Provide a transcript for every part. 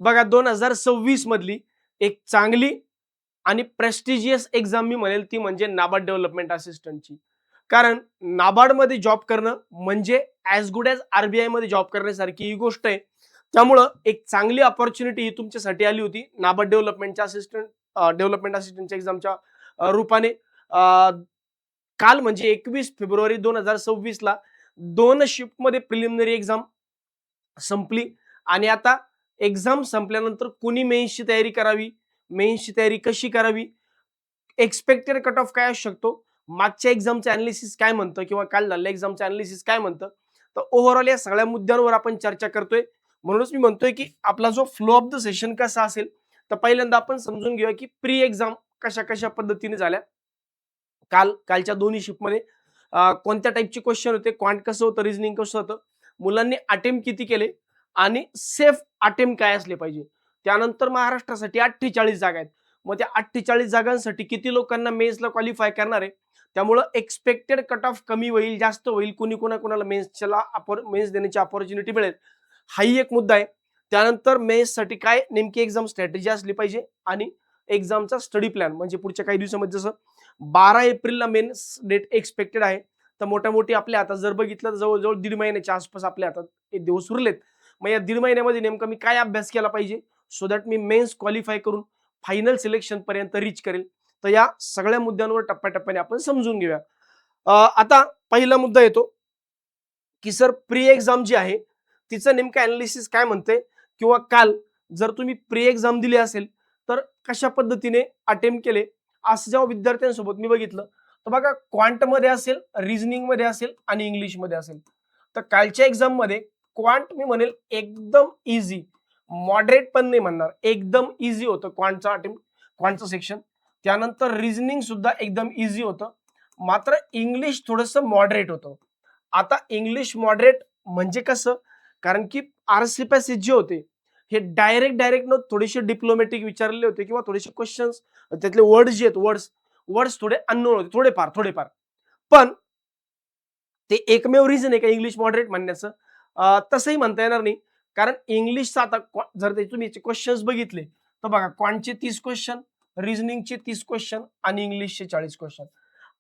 बघा 2026 मधली एक चांगली आणि प्रेस्टिजियस एक्झाम मी म्हणेल ती म्हणजे नाबार्ड डेव्हलपमेंट असिस्टंटची. कारण नाबार्डमध्ये जॉब करणं म्हणजे ॲज गुड ॲज आर-बी-आय मध्ये जॉब करण्यासारखी ही गोष्ट आहे. त्यामुळं एक चांगली अपॉर्च्युनिटी ही तुमच्यासाठी आली होती नाबार्ड डेव्हलपमेंट असिस्टंटच्या एक्झामच्या रूपाने. अ, काल म्हणजे 21 फेब्रुवारी 2026 ला 2 शिफ्टमध्ये प्रिलिमिनरी एक्झाम संपली आणि आता एक्झाम संपल्यानंतर कुणी मेन्सची तयारी करावी, मेन्सची तयारी कशी करावी, एक्सपेक्टेड कट ऑफ काय असू शकतो, मागच्या एक्झामचं अनालिसिस काय म्हणतं किंवा काल झालेल्या एक्झामचं अनालिसिस काय म्हणतं. तर ओव्हरऑल या सगळ्या मुद्द्यांवर आपण चर्चा करतोय. म्हणूनच मी म्हणतोय की आपला जो फ्लो ऑफ द सेशन कसा असेल, तर पहिल्यांदा आपण समजून घेऊया की प्री एक्झाम कशा कशा पद्धतीने झाल्या. कालच्या दोन्ही शिफ्टमध्ये कोणत्या टाईपचे क्वेश्चन होते, क्वांट कसं होतं, रिझनिंग कसं होतं, मुलांनी अटेम्प्ट किती केले आणि सेफ अटेम्प्ट काय असले पाहिजे. त्यानंतर महाराष्ट्रासाठी 48 जागा आहेत. मग त्या 48 जागांसाठी किती लोकांना मेन्सला क्वालिफाय करणार आहे. त्यामुळं एक्सपेक्टेड कट ऑफ कमी होईल, जास्त होईल, कुणी कोणाला मेन्स देण्याची अपॉर्च्युनिटी मिळेल, हाही एक मुद्दा आहे. त्यानंतर मेन्ससाठी काय नेमकी एक्झाम स्ट्रॅटेजी असली पाहिजे आणि एक्झामचा स्टडी प्लॅन म्हणजे पुढच्या काही दिवसामध्ये जसं 12 एप्रिलला मेन्स डेट एक्सपेक्टेड आहे. तर मोठ्या-मोठी आपल्या हातात जर बघितलं तर जवळ-जवळ दीड महिन्याच्या आसपास आपल्या हातात हे दिवस उरलेत. मग या दीड महिन्यामध्ये नेमका मी काय अभ्यास केला पाहिजे सो दॅट मी मेन्स क्वालिफाय करून फायनल सिलेक्शन पर्यंत रीच करेल. तर या सगळ्या मुद्द्यांवर टप्प्याटप्प्याने आपण समजून घेऊया. आता पहिला मुद्दा येतो की सर प्री एक्झाम जी आहे तिचं नेमकं अनालिसिस काय म्हणते किंवा काल जर तुम्ही प्री एक्झाम दिली असेल तर कशा पद्धतीने अटेम्प्ट केले असं जेव्हा विद्यार्थ्यांसोबत मी बघितलं तर बघा क्वांटमध्ये असेल, रिझनिंग मध्ये असेल आणि इंग्लिशमध्ये असेल. तर कालच्या एक्झाम मध्ये क्वांट मी म्हणेल एकदम इझी, मॉडरेट पण नाही म्हणणार, एकदम इझी होतं क्वांटचा अटेम्प्ट, क्वांटचं सेक्शन. त्यानंतर रिझनिंग सुद्धा एकदम इझी होतं. मात्र इंग्लिश थोडंसं मॉडरेट होतं. आता इंग्लिश मॉडरेट म्हणजे कसं, कारण की आरसी पॅसेज जे होते हे डायरेक्ट न थोडेसे डिप्लोमॅटिक विचारलेले होते किंवा थोडेसे क्वेश्चन्स त्यातले वर्ड्स जे आहेत वर्ड्स थोडे अननोन होते, थोडेफार. पण ते एकमेव रिझन आहे का इंग्लिश मॉडरेट म्हणण्याचं तसंही म्हणता येणार नाही. कारण इंग्लिशचा आता जर ते तुम्ही क्वेश्चन्स बघितले तर बघा क्वांटचे 30 क्वेश्चन, रिझनिंगचे 30 क्वेश्चन आणि इंग्लिशचे 40 क्वेश्चन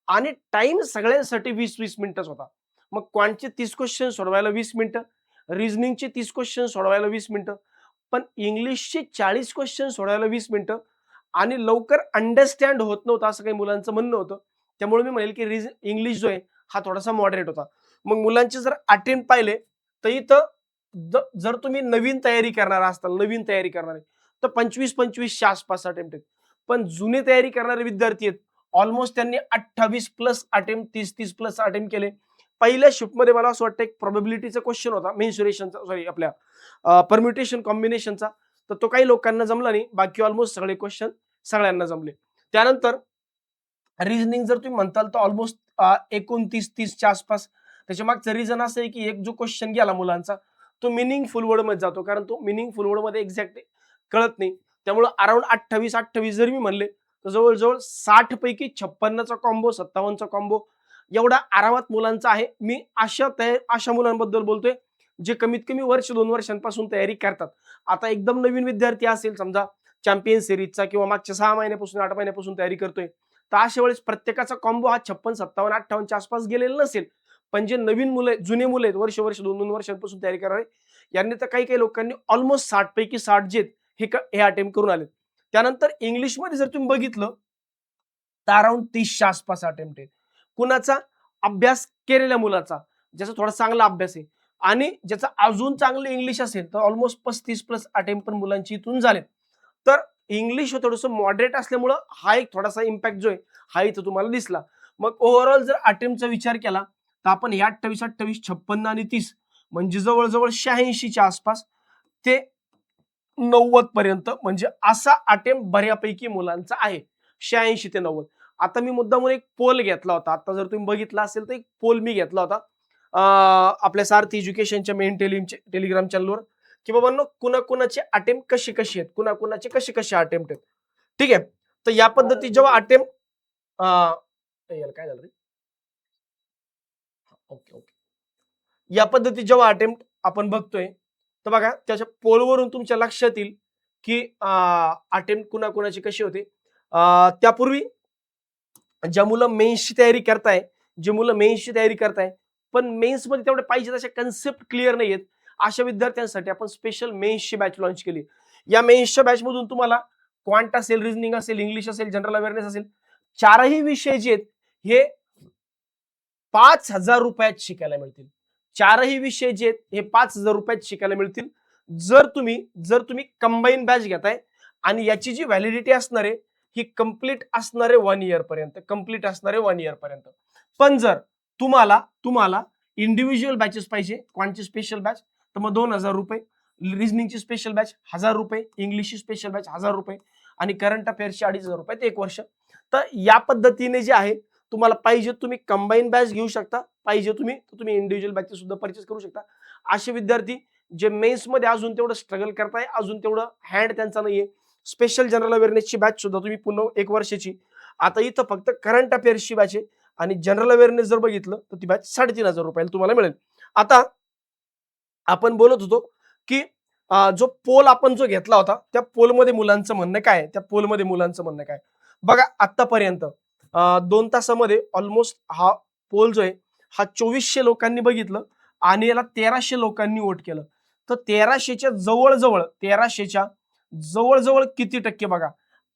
आणि टाइम सगळ्यांसाठी 20-20 मिनिटच होता. मग क्वांटचे 30 क्वेश्चन सोडवायला 20 मिनिटं, रिझनिंगचे 30 क्वेश्चन सोडवायला 20 मिनिटं, पण इंग्लिशचे 40 क्वेश्चन सोडवायला 20 मिनिटं आणि लवकर अंडरस्टँड होत नव्हतं असं काही मुलांचं म्हणणं होतं. त्यामुळे मी म्हणेल की इंग्लिश जो आहे हा थोडासा मॉडरेट होता. मग मुलांचे जर अटेम्प्ट पाहिले तर इथं जर तुम्ही नवीन तयारी करणार असाल, नवीन तयारी करणारे तर 25-25च्या आसपास अटेम्प्ट आहेत. पण जुने तयारी करणारे विद्यार्थी आहेत ऑलमोस्ट त्यांनी 28 प्लस अटेम्प्ट, 30-30 प्लस अटेम्प्ट केले. पहिल्या शिफ्टमध्ये मला असं वाटतं एक प्रोबॅबिलिटीचा क्वेश्चन होता, मेन्सुरेशनचा, सॉरी आपल्या परम्युटेशन कॉम्बिनेशनचा. तर तो काही लोकांना जमला नाही, बाकी ऑलमोस्ट सगळे क्वेश्चन सगळ्यांना जमले. त्यानंतर रिझनिंग जर तुम्ही म्हणताल तर ऑलमोस्ट 29-30च्या आसपास. त्याच्या मागचं रिझन असं आहे की एक जो क्वेश्चन गेला मुलांचा तो मिनिंगफुल वर्ड मध्ये जातो, कारण तो मिनिंगफुल वर्ड मध्ये एक्झॅक्ट कळत नाही. त्यामुळे अराउंड 28-28 जर मी म्हणले तर जवळजवळ 60 पैकी 56चा कॉम्बो, 57चा कॉम्बो एवढा आरामात मुलांचा आहे. मी अशा मुलांबद्दल बोलतोय जे कमीत कमी वर्ष 2 वर्षांपासून तयारी करतात. आता एकदम नवीन विद्यार्थी असेल समजा चॅम्पियन सिरीजचा किंवा मागच्या 6 महिन्यापासून 8 महिन्यापासून तयारी करतोय, तर अशा वेळेस प्रत्येकाचा कॉम्बो हा 56, 57, 58च्या आसपास गेलेला नसेल. पण जे नवीन मुलं आहेत, जुने मुलं आहेत, वर्ष 2-2 वर्षांपासून तयारी करणारे, यांनी तर काही काही लोकांनी ऑलमोस्ट 60 पैकी 60 जे हे अटेम्प्ट करून आले. त्यानंतर इंग्लिशमध्ये जर तुम्ही बघितलं तर अराउंड 30च्या आसपास अटेम्प्ट आहे. कुणाचा अभ्यास केलेल्या मुलाचा, ज्याचा थोडा चांगला अभ्यास आहे आणि ज्याचा अजून चांगलं इंग्लिश असेल तर ऑलमोस्ट 35 प्लस अटेम्प्ट पण मुलांची इथून झाले. तर इंग्लिश थोडंसं मॉडरेट असल्यामुळं हा एक थोडासा इम्पॅक्ट जो आहे हा इथं तुम्हाला दिसला. मग ओव्हरऑल जर अटेम्प्टचा विचार केला तर आपण हे 28, 28, 56 आणि 30 म्हणजे जवळजवळ 86च्या आसपास ते 90 पर्यंत म्हणजे असा अटेम्प्ट बऱ्यापैकी मुलांचा आहे. 86 ते 90. आता मी मुद्दामून एक पोल घेतला होता. आता जर तुम्ही बघितला असेल तर एक पोल मी घेतला होता आपल्या सारथी एज्युकेशनच्या मेन टेलिग्राम चॅनलवर, की बाबांनो कुणाकुणाचे अटेम्प्ट कशी आहेत, कुणाकुणाचे कसे अटेम्प्ट आहेत. ठीक आहे. तर या पद्धती जेव्हा अटेम्प्ट काय झालं रे? Okay okay. या पद्धती जेव्हा अटेम्प्ट आपण बघतोय तर बघा त्याच्या पोलवरून तुमच्या लक्षात येईल की अटेम्प्ट कुणाकुणाचे कसे होते. त्यापूर्वी ज्या मुलं मेन्सची तयारी करताय, जे मुलं मेन्सची तयारी करताय, पण मेन्समध्ये तेवढे पाहिजे तशा कन्सेप्ट क्लिअर नाहीयेत, अशा विद्यार्थ्यांसाठी आपण स्पेशल मेन्सची बॅच लॉन्च केली. या मेन्सच्या बॅचमधून तुम्हाला क्वांट असेल, रिझनिंग असेल, इंग्लिश असेल, जनरल अवेअरनेस असेल, चारही विषय जे आहेत हे 5,000 रुपयात शिकायला मिळतील. चारही विषय जे आहेत हे 5,000 रुपयात शिकायला मिळतील. जर तुम्ही कंबाईन बॅच घेताय आणि याची जी व्हॅलिडिटी असणार आहे ही कंप्लीट असणार आहे 1 इयर पर्यंत, कंप्लीट असणार आहे 1 इयर पर्यंत. पण जर तुम्हाला इंडिव्हिज्युअल बॅचेस पाहिजे, क्वांटची स्पेशल बॅच, तर मग 2,000 रुपये, रिझनिंगची स्पेशल बॅच 1,000 रुपये, इंग्लिशची स्पेशल बॅच 1,000 रुपये आणि करंट अफेअर्सची 2,500 रुपये 1 वर्ष. तर या पद्धतीने जे आहे तुम्हाला पाहिजे तुम्ही कंबाईन बॅच घेऊ शकता, पाहिजे तुम्ही इंडिव्हिज्युअल बॅचेस सुद्धा परचेस करू शकता. असे विद्यार्थी जे मेन्स मध्ये अजून तेवढं स्ट्रगल करताय, अजून तेवढं हँड त्यांचा नाहीये, स्पेशल जनरल अवेअरनेसची बॅच सुद्धा तुम्ही पुन्हा 1 वर्षाची, आता इथं फक्त करंट अफेअर्सची बॅच आहे आणि जनरल अवेअरनेस जर बघितलं तर ती बॅच 3,500 रुपयाला तुम्हाला मिळेल. आता आपण बोलत होतो की जो पोल आपण जो घेतला होता त्या पोलमध्ये मुलांचं म्हणणं काय आहे, त्या पोलमध्ये मुलांचं म्हणणं काय. बघा आतापर्यंत 2 तासामध्ये ऑलमोस्ट हा पोल जो आहे हा 2,400 लोकांनी बघितलं आणि याला 1,300 लोकांनी वोट केलं. तर 1,300च्या जवळजवळ किती टक्के बघा,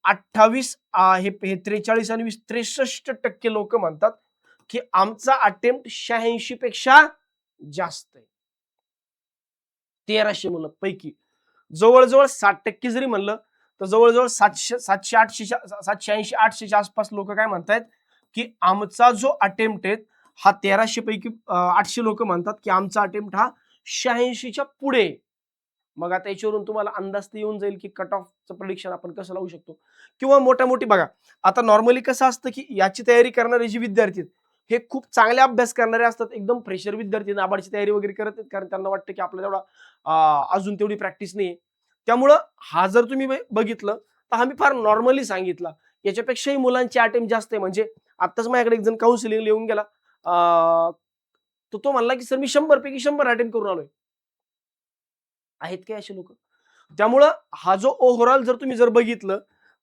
28 हे 43 आणि 20 63% लोक म्हणतात की आमचा अटेम्प्ट 86 पेक्षा जास्त आहे. 1,300 मुलं पैकी जवळजवळ 60% जरी म्हणलं तर जवळजवळ 780-800च्या आसपास लोक काय म्हणतायत की आमचा जो अटेम्प्ट आहे हा 1,300 पैकी 800 लोक म्हणतात की आमचा अटेम्प्ट हा 86च्या पुढे. मग आता याच्यावरून तुम्हाला अंदाज तर येऊन जाईल की कट ऑफचं प्रेडिक्शन आपण कसं लावू शकतो. किंवा मोठी बघा, आता नॉर्मली कसं असतं की याची तयारी करणारे जे विद्यार्थी आहेत हे खूप चांगले अभ्यास करणारे असतात, एकदम फ्रेशर विद्यार्थी नाबार्डची तयारी वगैरे करत आहेत, कारण त्यांना वाटतं की आपल्याला तेवढा अजून तेवढी प्रॅक्टिस नाही. त्यामुळं हा जर तुम्ही बघितलं तर हा मी फार नॉर्मली सांगितला, याच्यापेक्षाही मुलांची अटेम्प्ट जास्त आहे. म्हणजे आत्ताच माझ्याकडे एक जण काउन्सिलिंग येऊन गेला, तो म्हणला की सर मी 100 पैकी 100 अटेम्प्ट करून आलोय. आहेत काय असे लोक. त्यामुळं हा जो ओव्हरऑल जर बघितलं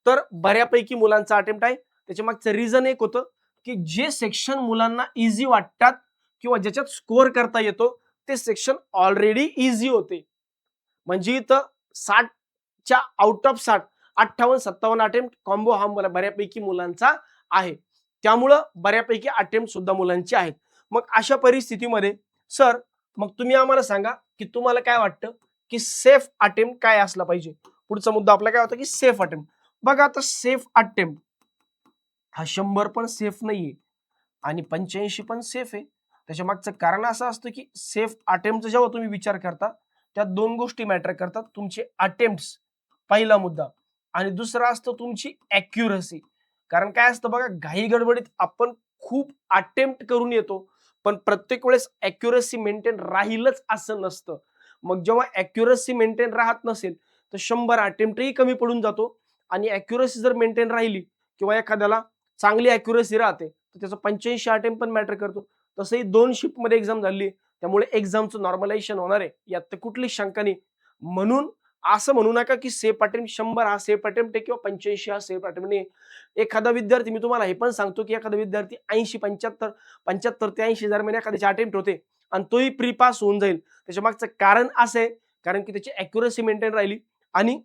तर बऱ्यापैकी मुलांचा अटेम्प्ट आहे. त्याच्या मागचं रिझन एक होतं की जे सेक्शन मुलांना इझी वाटतात किंवा ज्याच्यात स्कोअर करता येतो ते सेक्शन ऑलरेडी इझी होते. म्हणजे इथं 60च्या आउट ऑफ 60 58-57 अटेम्प्ट कॉम्बो हा बऱ्यापैकी मुलांचा आहे. त्यामुळं बऱ्यापैकी अटेम्प्ट सुद्धा मुलांचे आहेत. मग अशा परिस्थितीमध्ये सर मग तुम्ही आम्हाला सांगा की तुम्हाला काय वाटतं की सेफ अटेम्प्ट काय असला पाहिजे. पुढचा मुद्दा आपला काय होता की सेफ अटेम्प्ट. बघा आता सेफ अटेम्प्ट हा 100 पण सेफ नाहीये आणि 85 पण सेफ आहे. त्याच्या मागचं कारण असं असतं की सेफ अटेम्प्टचा जेव्हा तुम्ही विचार करता त्यात 2 गोष्टी मॅटर करतात. तुमचे अटेम्प्ट्स पहिला मुद्दा आणि दुसरा असतो तुमची ॲक्युरसी. कारण काय असतं बघा, घाई गडबडीत आपण खूप अटेम्प्ट करून येतो, पण प्रत्येक वेळेस ॲक्युरसी मेंटेन राहीलच असं नसतं. मग जेव्हा ॲक्युरसी मेंटेन राहत नसेल तर 100 अटेम्प्टही कमी पडून जातो आणि ॲक्युरसी जर मेंटेन राहिली किंवा एखाद्याला चांगली ॲक्युरसी राहते तर त्याचं 85 अटेम्प्ट पण मॅटर करतो. तसंही 2 शिफ्टमध्ये एक्झाम झाली त्यामुळे एक्झामचं नॉर्मलायझेशन होणार आहे यात तर कुठलीच शंका नाही. म्हणून असं म्हणू नका की सेफ अटेम्प्ट 100 हा सेफ अटेम्प्ट आहे किंवा 85 हा सेफ अटेम्प्ट नाही. एखादा विद्यार्थी, मी तुम्हाला हे पण सांगतो की एखादा विद्यार्थी 80-75 ते 80 दरम्यान एखाद्याचे अटेम्प्ट होते आणि तोही प्री पास होऊन जाईल. त्याच्या मागचं कारण असं आहे कारण की त्याची ॲक्युरसी मेंटेन राहिली आणि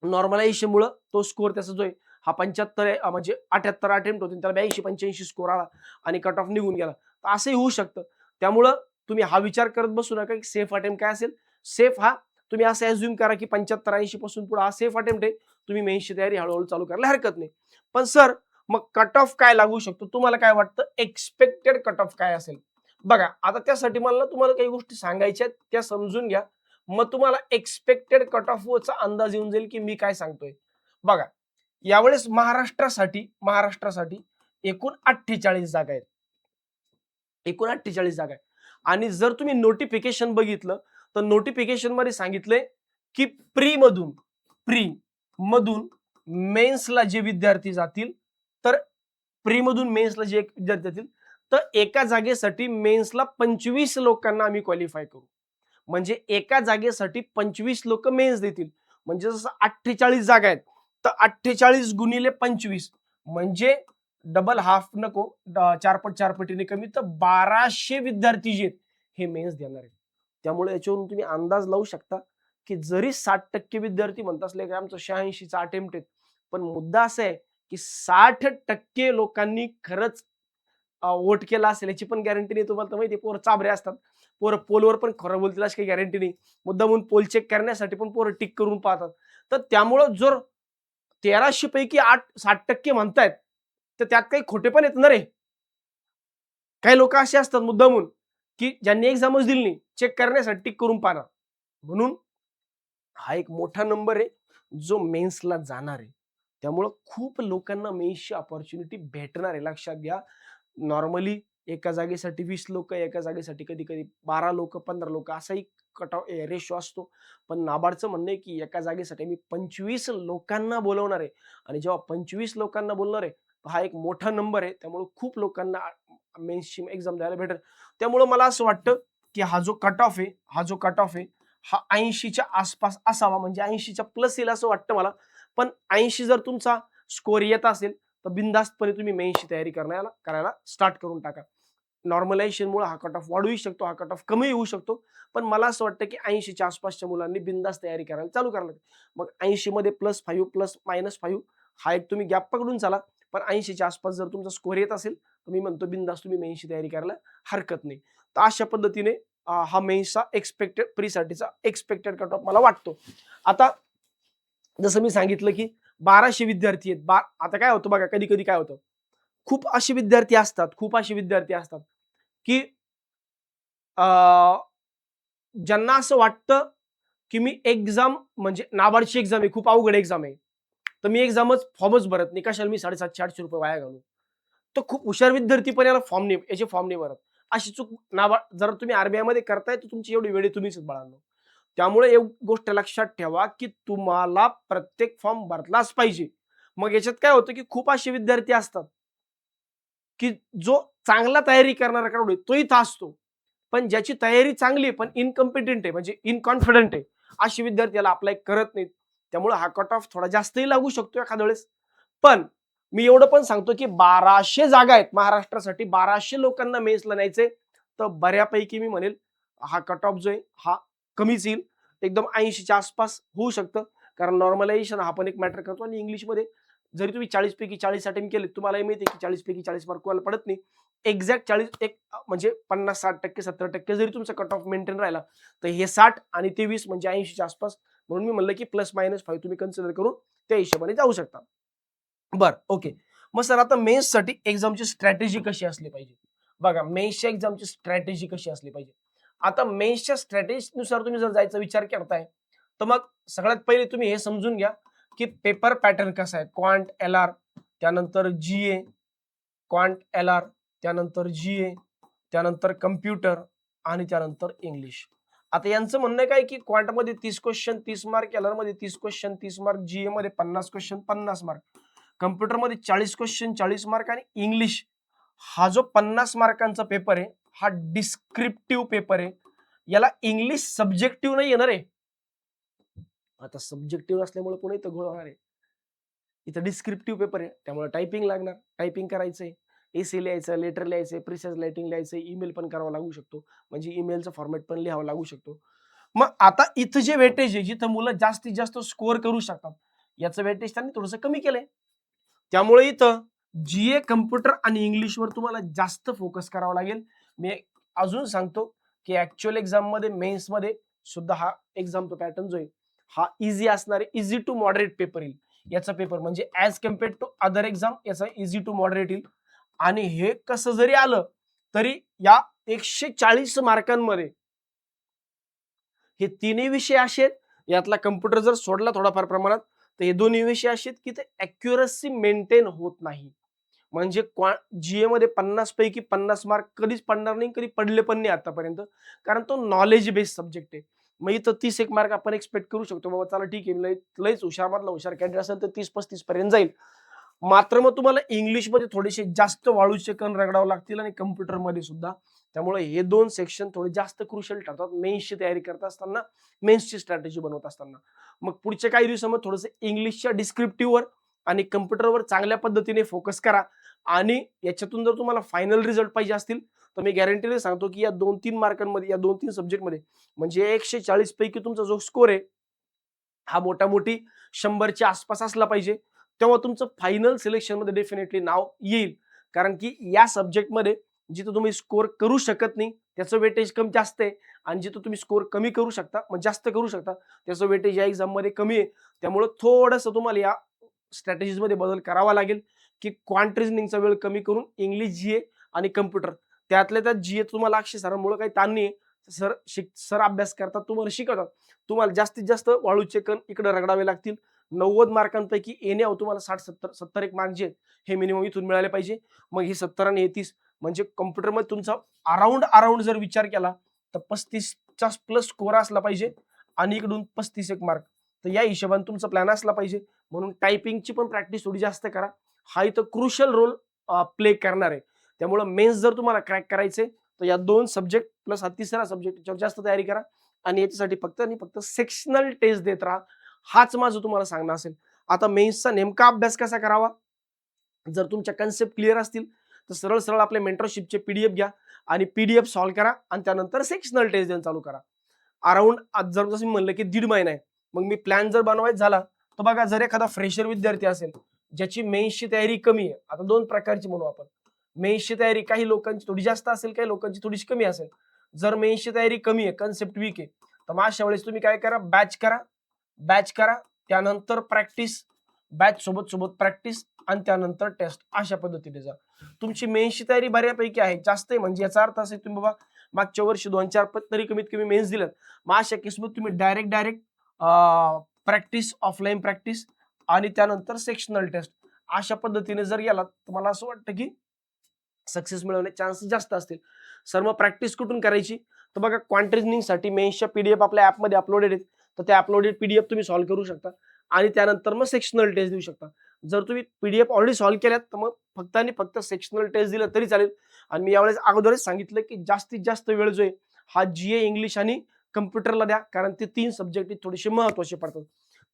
नॉर्मलायझेशनमुळं तो स्कोअर त्याचा जो आहे हा 75 म्हणजे 78 अटेम्प्ट होते त्याला 82-85 स्कोअर आला आणि कट ऑफ निघून गेला. तर असंही होऊ शकतं. त्यामुळं तुम्ही हा विचार करत बसू नका की सेफ अटेम्प्ट काय असेल. सेफ हा तुम्ही असं ॲज्युम करा की 75-80 पासून पुढे हा सेफ अटेम्प्ट आहे. तुम्ही मेन्सची तयारी हळूहळू चालू करायला हरकत नाही. पण सर मग कट ऑफ काय लागू शकतो, तुम्हाला काय वाटतं एक्सपेक्टेड कट ऑफ काय असेल. बघा आता त्यासाठी मला तुम्हाला काही गोष्टी सांगायच्या आहेत त्या समजून घ्या. मग तुम्हाला एक्सपेक्टेड कट ऑफचा अंदाज येऊन जाईल की मी काय सांगतोय. बघा यावेळेस महाराष्ट्रासाठी एकूण 48 जागा आहेत. एकूण 48 जागा आहेत आणि जर तुम्ही नोटिफिकेशन बघितलं तर नोटिफिकेशन मध्ये सांगितलंय की प्री मधून मेन्सला जे विद्यार्थी जातील तर प्री मधून मेन्सला जे विद्यार्थी जातील तर एका जागेसाठी मेन्सला 25 लोकांना आम्ही क्वालिफाय करू. म्हणजे एका जागेसाठी 25 लोक मेन्स देतील. म्हणजे जसं 48 जागा आहेत तर 48 गुणिले 25 म्हणजे डबल हाफ नको, चार पटीने कमी, तर 1200 विद्यार्थी जे आहेत हे मेन्स देणार आहेत. त्यामुळे याच्यावरून तुम्ही अंदाज लावू शकता की जरी 60% विद्यार्थी म्हणत असले की आमचं 86चा अटेम्प्ट आहेत, पण मुद्दा असा आहे की 60% लोकांनी खरंच वोट केला असेल याची पण गॅरंटी नाही. तुम्हाला तर माहिती आहे पोरं चाबरे असतात, पोरं पोलवर पण खरं बोलतील अशी काही गॅरंटी नाही. मुद्दामून पोल चेक करण्यासाठी पण पोरं टिक करून पाहतात. तर त्यामुळं जर 1300 पैकी 60% म्हणतायत तर त्यात काही खोटेपण येत ना रे. काही लोक असे असतात मुद्दामून की ज्यांनी एक्झामच दिली नाही, चेक करण्यासाठी टिक करून पाहणार. म्हणून हा एक मोठा नंबर आहे जो मेन्सला जाणार आहे. त्यामुळं खूप लोकांना मेन्सची अपॉर्च्युनिटी भेटणार आहे, लक्षात घ्या. नॉर्मली एका जागेसाठी 20 लोक, एका जागेसाठी कधी कधी 12 लोक, 15 लोक असाही कट ऑफ रेशो असतो. पण नाबार्डचं म्हणणं आहे की एका जागेसाठी मी 25 लोकांना बोलवणार आहे, आणि जेव्हा 25 लोकांना बोलणार आहे हा एक मोठा नंबर आहे. त्यामुळे खूप लोकांना मेन्सची एक्झाम द्यायला भेटेल. त्यामुळं मला असं वाटतं की हा जो कट ऑफ आहे, हा 80च्या आसपास असावा, म्हणजे 80च्या प्लस येईल असं वाटतं मला. पण 80 जर तुमचा स्कोर येत असेल तर बिनधास्तपणे तुम्ही मेन्सची तयारी करायला स्टार्ट करून टाका. नॉर्मलायझेशनमुळे हा कट ऑफ वाढूही शकतो, हा कट ऑफ कमी होऊ शकतो. पण मला असं वाटतं की 80च्या आसपासच्या मुलांनी बिनधास्त तयारी करायला चालू करायला. मग 80 मध्ये +5 प्लस -5 हा एक तुम्ही गॅप पकडून चाला. पण 80च्या आसपास जर तुमचा स्कोर येत असेल तर मी म्हणतो बिनधास्त तुम्ही मेन्सची तयारी करायला हरकत नाही. तर अशा पद्धतीने हा मेन्सचा एक्सपेक्टेड प्रीसाठीचा एक्सपेक्टेड कट ऑफ मला वाटतो. आता जसं मी सांगितलं की 1200 विद्यार्थी आहेत. आता काय होतं बघा, कधी कधी काय होतं, खूप असे विद्यार्थी असतात की ज्यांना असं वाटतं की मी एक्झाम म्हणजे नाबार्डची एक्झाम आहे, खूप अवघड एक्झाम आहे, तर मी फॉर्मच भरत नाही, कशाला मी 750-800 रुपये वाया घालू. तर खूप हुशार विद्यार्थी पण याचे फॉर्म नाही भरत. अशी चूक जर तुम्ही आरबीआय मध्ये करताय तर तुमची एवढी वेळ तुम्हीच बाळांनो. त्यामुळे एक गोष्ट लक्षात ठेवा की तुम्हाला प्रत्येक फॉर्म भरलाच पाहिजे. मग याच्यात काय होतं की खूप असे विद्यार्थी असतात की जो चांगला तयारी करणारा क्राऊड आहे तो इथं असतो, पण ज्याची तयारी चांगली आहे पण इनकॉम्पिटंट आहे, म्हणजे इनकॉन्फिडंट आहे, अशी विद्यार्थी याला अप्लाय करत नाहीत. त्यामुळे हा कट ऑफ थोडा जास्तही लागू शकतो एखाद्या वेळेस. पण मी एवढं पण सांगतो की 1200 जागा आहेत महाराष्ट्रासाठी, 1200 लोकांना मेन्सला न्यायचंय, तर बऱ्यापैकी मी म्हणेल हा कट ऑफ जो आहे हा कमीच येईल. एकदम 80च्या आसपास होऊ शकतं, कारण नॉर्मलायझेशन हा पण एक मॅटर करतो. आणि इंग्लिशमध्ये जरी तुम्ही 40 पैकी 40 अटेम्प्ट केले, तुम्हाला माहिती आहे की 40 पैकी 40 मार्क कोणाला पडत नाही. एक्झॅक्ट 40 एक म्हणजे 50-60%, 70% जरी तुमचा कट ऑफ मेंटेन राहिला तर हे 60 आणि ते 20 म्हणजे 80च्या आसपास. म्हणून मी म्हणलं की +-5 तुम्ही कन्सिडर करून त्या हिशोबाने जाऊ शकता. बरं, ओके. मग सर आता मेन्ससाठी एक्झामची स्ट्रॅटेजी कशी असली पाहिजे? बघा, मेन्सच्या एक्झामची स्ट्रॅटेजी कशी असली पाहिजे? आता मेन्सच्या स्ट्रॅटेजीनुसार तुम्ही जर जायचा विचार करताय, तर मग सगळ्यात पहिले तुम्ही हे समजून घ्या की पेपर पॅटर्न कसा आहे. क्वांट एलआर, त्यानंतर जीए, क्वांट एलआर, त्यानंतर जीए, त्यानंतर कम्प्युटर आणि त्यानंतर इंग्लिश. आता यांचं म्हणणं काय की क्वांटमध्ये 30 क्वेश्चन 30 मार्क, एलआर मध्ये 30 क्वेश्चन 30 मार्क, जीए मध्ये 50 क्वेश्चन 50 मार्क, कम्प्युटरमध्ये 40 क्वेश्चन 40 मार्क, आणि इंग्लिश हा जो 50 मार्कांचा पेपर आहे हा डिस्क्रिप्टिव्ह पेपर आहे. याला इंग्लिश सब्जेक्टिव्ह नाही येणार आहे. आता सब्जेक्टिव्ह असल्यामुळे कोणी इथं घोळ होणार आहे. इथं डिस्क्रिप्टिव्ह पेपर आहे, त्यामुळे टायपिंग लागणार, टायपिंग करायचंय, एसे लिहायचं, लेटर लिहायचंय, प्रिसाइज रायटिंग लिहायचंय, ईमेल पण करावा लागू शकतो, म्हणजे ईमेलचा फॉर्मॅट पण लिहावा लागू शकतो. मग आता इथं जे वेटेज आहे, जिथं मुलं जास्तीत जास्त स्कोअर करू शकतात, याचं वेटेज त्यांनी थोडंसं कमी केलंय. त्यामुळे इथं जीए, कम्प्युटर आणि इंग्लिशवर तुम्हाला जास्त फोकस करावा लागेल. मी अजून सांगतो की ऍक्च्युअल एक्झाम मध्ये, मेन्स मध्ये सुद्धा हा एक्झामचा पॅटर्न जो आहे हा इझी असणार आहे, इझी टू मॉडरेट पेपर येईल याचा पेपर, म्हणजे as compared to other exam याचा इझी टू मॉडरेट येईल. आणि हे कसं जरी आलं तरी या 140 मार्कांमध्ये हे तिन्ही विषय असे आहेत, यातला कम्प्युटर जर सोडला थोडाफार प्रमाणात, तर हे दोन्ही विषय असे आहेत की ते अॅक्युरसी मेंटेन होत नाही. म्हणजे जीए मध्ये 50 पैकी 50 मार्क कधीच पडणार नाही, कधी पडले पण नाही आतापर्यंत, कारण तो नॉलेज बेस्ड सब्जेक्ट आहे. मग इथं 30 मार्क आपण एक्सपेक्ट करू शकतो, बाबा चला ठीक आहे, लयच हुशार मधला हुशार कॅन्डिडेट असेल तर 30-35 पर्यंत जाईल. मात्र मग तुम्हाला इंग्लिशमध्ये थोडेसे जास्त वाळूचे कण रगडावं लागतील आणि कम्प्युटरमध्ये सुद्धा त्यामुळे हे 2 सेक्शन थोडे जास्त क्रुशियल ठरतात मेन्सची तयारी करत असताना, मेन्सची स्ट्रॅटेजी बनवत असताना. मग पुढच्या काही दिवसामध्ये थोडंसं इंग्लिशच्या डिस्क्रिप्टिव्हवर आणि कॉम्प्युटरवर चांगल्या पद्धतीने फोकस करा आणि याच्यातून जर तुम्हाला फायनल रिझल्ट पाहिजे असतील, तर मी गॅरंटीने सांगतो की या 2-3 मार्कांमध्ये, या 2-3 सब्जेक्टमध्ये म्हणजे 140 पैकी तुमचा जो स्कोर आहे, हा मोठा-मोठी 100च्या आसपास असला पाहिजे. तेव्हा तुमचं फायनल सिलेक्शनमध्ये डेफिनेटली नाव येईल. कारण की या सब्जेक्टमध्ये जिथं तुम्ही स्कोर करू शकत नाही, त्याचं वेटेज कमी जास्त आहे आणि जिथं तुम्ही स्कोर कमी करू शकता, म्हणजे जास्त करू शकता, त्याचं वेटेज या एक्झाममध्ये कमी आहे. त्यामुळं थोडंसं तुम्हाला या स्ट्रॅटेजीजमध्ये बदल करावा लागेल, की क्वांट रिझनिंगचा वेळ कमी करून इंग्लिश, जीए आणि कॉम्प्युटर. त्यातल्या त्यात जीए तुम्हाला अक्षय सरांमुळे काही ताण नाहीये. सर अभ्यास करतात, तुम्हाला शिकवतात. तुम्हाला जास्तीत जास्त वाळूचे कण इकडे रगडावे लागतील. 90 मार्कांपैकी येण्यावर तुम्हाला 60-70 एक मार्क जे आहेत, हे मिनिमम इथून मिळाले पाहिजे. मग हे 70 आणि हे 30 म्हणजे कॉम्प्युटरमध्ये तुमचा अराउंड जर विचार केला, तर 35च्या प्लस स्कोर असला पाहिजे आणि इकडून 35 एक मार्क. तर या हिशोबाने तुमचा प्लॅन असला पाहिजे. म्हणून टायपिंगची पण प्रॅक्टिस थोडी जास्त करा. हा इथं क्रुशियल रोल प्ले करणार आहे. त्यामुळे मेन्स जर तुम्हाला क्रॅक करायचे, तर या 2 सब्जेक्ट प्लस हा तिसरा सब्जेक्ट याच्यावर जास्त तयारी करा आणि याच्यासाठी फक्त आणि फक्त सेक्शनल टेस्ट देत राहा. हाच माझं तुम्हाला सांगणं असेल. आता मेन्सचा नेमका अभ्यास कसा करावा? जर तुमच्या कन्सेप्ट क्लिअर असतील, तर सरळ-सरळ आपल्या मेंटरशिपचे पीडीएफ घ्या आणि पीडीएफ सॉल्व्ह करा आणि त्यानंतर सेक्शनल टेस्ट देणं चालू करा. अराउंड आज जर जसं मी म्हणलं, की 1.5 महिना आहे. मग मी प्लॅन जर बनवायचा झाला, तर बघा जर एखादा फ्रेशर विद्यार्थी असेल, ज्याची मेन्सची तयारी कमी आहे. आता 2 प्रकारची म्हणू आपण. मेन्सची तयारी काही लोकांची थोडी जास्त असेल, काही लोकांची थोडीशी कमी असेल. जर मेन्सची तयारी कमी आहे, कन्सेप्ट वीक आहे, तर मग अशा वेळेस तुम्ही काय करा, बॅच करा. त्यानंतर प्रॅक्टिस, बॅच सोबत प्रॅक्टिस आणि त्यानंतर टेस्ट. अशा पद्धतीने जा. तुमची मेन्सची तयारी बऱ्यापैकी आहे, जास्त आहे म्हणजे याचा अर्थ असा तुम्ही बाबा मागच्या वर्षी 2-4 तरी कमीत कमी मेन्स दिल्यात. मग अशा केसमध्ये तुम्ही डायरेक्ट प्रॅक्टिस, ऑफलाईन प्रॅक्टिस आणि त्यानंतर सेक्शनल टेस्ट अशा पद्धतीने जर गेलात, तर मला असं वाटतं की सक्सेस मिळवण्याचे चान्सेस जास्त असतील. सर मग प्रॅक्टिस कुठून करायची? तर बघा क्वांट रिझनिंगसाठी मेन्सच्या पीडीएफ आपल्या ॲपमध्ये अपलोडेड आहेत. तर त्या अपलोडेड पीडीएफ तुम्ही सॉल्व्ह करू शकता आणि त्यानंतर मग सेक्शनल टेस्ट देऊ शकता. जर तुम्ही पीडीएफ ऑलरेडी सॉल्व्ह केल्यात, तर मग फक्त आणि फक्त सेक्शनल टेस्ट दिलं तरी चालेल. आणि मी यावेळेस अगोदरच सांगितलं, की जास्तीत जास्त वेळ जो आहे, हा जीए, इंग्लिश आणि कॉम्प्युटरला द्या. कारण ते 3 सब्जेक्ट थोडेसे महत्त्वाचे पडतात.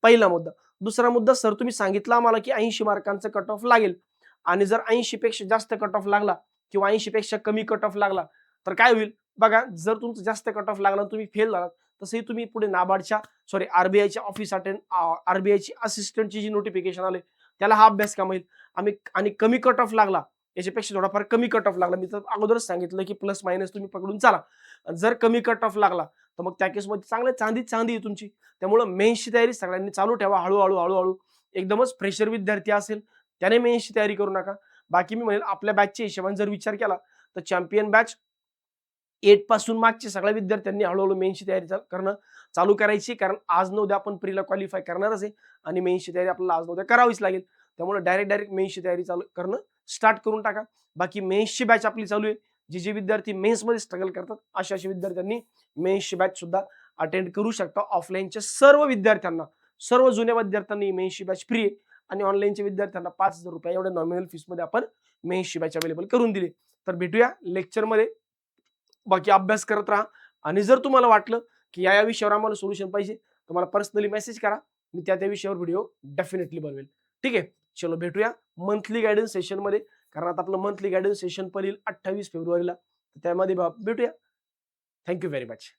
पहिला मुद्दा. दुसरा मुद्दा, सर तुम्ही सांगितलं आम्हाला, की 80 मार्कांचा कट ऑफ लागेल आणि जर 80 पेक्षा जास्त कट ऑफ लागला किंवा 80 पेक्षा कमी कट ऑफ लागला, तर काय होईल? बघा, जर तुमचं जास्त कट ऑफ लागला आणि तुम्ही फेल झालात, तसंही तुम्ही पुढे नाबार्डच्या आरबीआयच्या ऑफिस आरबीआयची असिस्टंटची जी नोटिफिकेशन आले, त्याला हा अभ्यास कामा येईल. आणि कमी कट ऑफ लागला, याच्यापेक्षा थोडाफार कमी कट ऑफ लागला, मी तर अगोदरच सांगितलं की प्लस मायनस तुम्ही पकडून चाला. जर कमी कट ऑफ लागला, तर मग त्या केसमध्ये चांगलं चांदी आहे तुमची. त्यामुळं मेन्सची तयारी सगळ्यांनी चालू ठेवा हळूहळू. एकदमच फ्रेशर विद्यार्थी असेल, त्याने मेन्सची तयारी करू नका. बाकी मी म्हणेल आपल्या बॅचच्या हिशोबाने जर विचार केला, तर चॅम्पियन बॅच 8 पासून मागच्या सगळ्या विद्यार्थ्यांनी हळूहळू मेन्सची तयारी करणं चालू करायची. कारण आज न उद्या आपण प्रीला क्वालिफाय करणारच आहे आणि मेन्सची तयारी आपल्याला आज न उद्या करावीच लागेल. त्यामुळे डायरेक्ट मेन्सची तयारी चालू करणं स्टार्ट करून टाका. बाकी मेन्सची बॅच आपली चालू आहे. जे विद्यार्थी मेन्समध्ये स्ट्रगल करतात, अशा विद्यार्थ्यांनी मेन्सची बॅच सुद्धा अटेंड करू शकता. ऑफलाईनच्या सर्व विद्यार्थ्यांना, सर्व जुन्या विद्यार्थ्यांनी मेन्सची बॅच फ्री आहे आणि ऑनलाईनच्या विद्यार्थ्यांना ₹5,000 एवढ्या नॉमिनल फीसमध्ये आपण मेन्सची बॅच अवेलेबल करून दिली. तर भेटूया लेक्चरमध्ये. बाकी अभ्यास करत राहा आणि जर तुम्हाला वाटलं की या विषयावर आम्हाला सोल्युशन पाहिजे, तर मला पर्सनली मेसेज करा. मी त्या विषयावर व्हिडिओ डेफिनेटली बनवेल. ठीक आहे. चलो भेटूया मंथली गायडन्स सेशनमध्ये. कारण आता आपलं मंथली गायडन्स सेशन पण येईल 28 फेब्रुवारीला. त्यामध्ये भेटूया. Thank you very much.